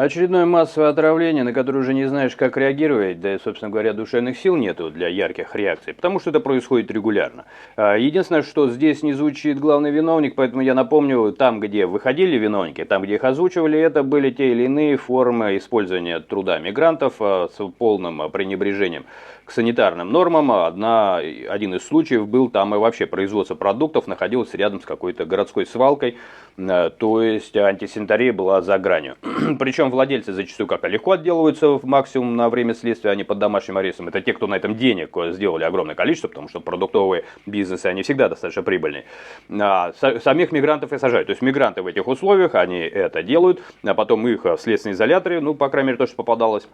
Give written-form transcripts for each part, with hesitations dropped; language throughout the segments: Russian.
Очередное массовое отравление, на которое уже не знаешь, как реагировать, да и, собственно говоря, душевных сил нету для ярких реакций, потому что это происходит регулярно. Единственное, что здесь не звучит главный виновник, поэтому я напомню, там, где выходили виновники, там, где их озвучивали, это были те или иные формы использования труда мигрантов с полным пренебрежением к санитарным нормам. Один из случаев был, там и вообще производство продуктов находилось рядом с какой-то городской свалкой, то есть антисанитария была за гранью. Причем владельцы зачастую как легко отделываются в максимум на время следствия, они под домашним арестом. Это те, кто на этом денег сделали огромное количество, потому что продуктовые бизнесы, они всегда достаточно прибыльные. Самих мигрантов и сажают. То есть мигранты в этих условиях, они это делают, а потом их в следственном изоляторе, ну, по крайней мере, то, что попадалось,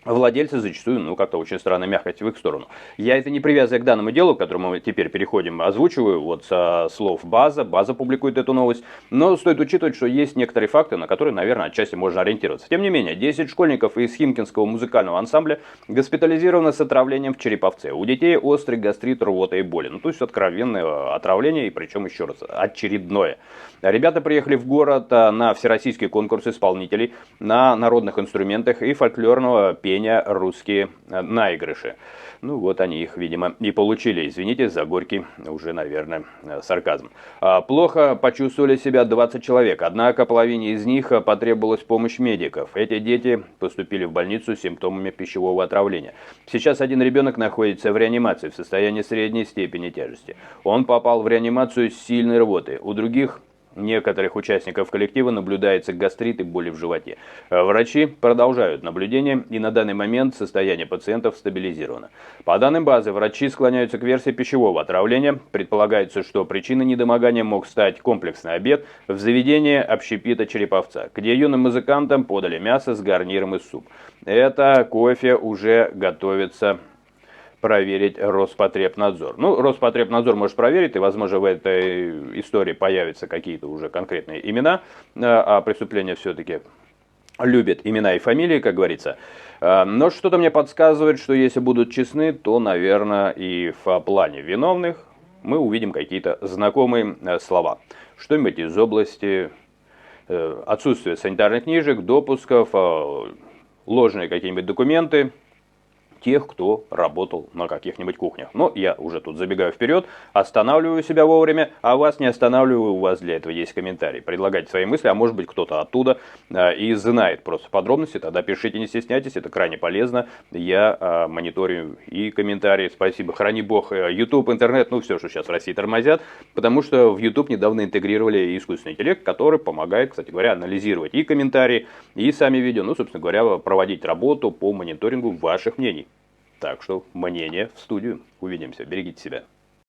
владельцы зачастую, ну, как-то очень странно мягкость в их сторону. Я это не привязывая к данному делу, к которому мы теперь переходим, озвучиваю, вот со слов База публикует эту новость, но стоит учитывать, что есть некоторые факты, на которые, наверное, отчасти можно ориентироваться. Тем не менее, 10 школьников из Химкинского музыкального ансамбля госпитализированы с отравлением в Череповце. У детей острый гастрит, рвота и боли. Ну, то есть откровенное отравление, и причем, еще раз, очередное. Ребята приехали в город на всероссийский конкурс исполнителей на народных инструментах и фольклорного пения «Русские наигрыши». Ну вот они их, видимо, и получили. Извините за горький уже, наверное, сарказм. Плохо почувствовали себя 20 человек, однако половине из них потребовалась помощь медиков. Эти дети поступили в больницу с симптомами пищевого отравления. Сейчас один ребенок находится в реанимации в состоянии средней степени тяжести. Он попал в реанимацию с сильной рвотой. У некоторых участников коллектива наблюдается гастрит и боли в животе. Врачи продолжают наблюдение, и на данный момент состояние пациентов стабилизировано. По данным базы, врачи склоняются к версии пищевого отравления. Предполагается, что причиной недомогания мог стать комплексный обед в заведении общепита Череповца, где юным музыкантам подали мясо с гарниром и суп. Это кофе уже готовится проверить Роспотребнадзор. Ну, Роспотребнадзор может проверить, и, возможно, в этой истории появятся какие-то уже конкретные имена, а преступления все-таки любят имена и фамилии, как говорится. Но что-то мне подсказывает, что если будут честны, то, наверное, и в плане виновных мы увидим какие-то знакомые слова. Что-нибудь из области отсутствия санитарных книжек, допусков, ложные какие-нибудь документы тех, кто работал на каких-нибудь кухнях. Но я уже тут забегаю вперед, останавливаю себя вовремя, а вас не останавливаю, у вас для этого есть комментарий. Предлагайте свои мысли, а может быть кто-то оттуда и знает просто подробности, тогда пишите, не стесняйтесь, это крайне полезно. Я мониторю и комментарии, спасибо, храни бог, YouTube, интернет, ну все, что сейчас в России тормозят, потому что в YouTube недавно интегрировали искусственный интеллект, который помогает, кстати говоря, анализировать и комментарии, и сами видео, ну, собственно говоря, проводить работу по мониторингу ваших мнений. Так что мнение в студию. Увидимся. Берегите себя.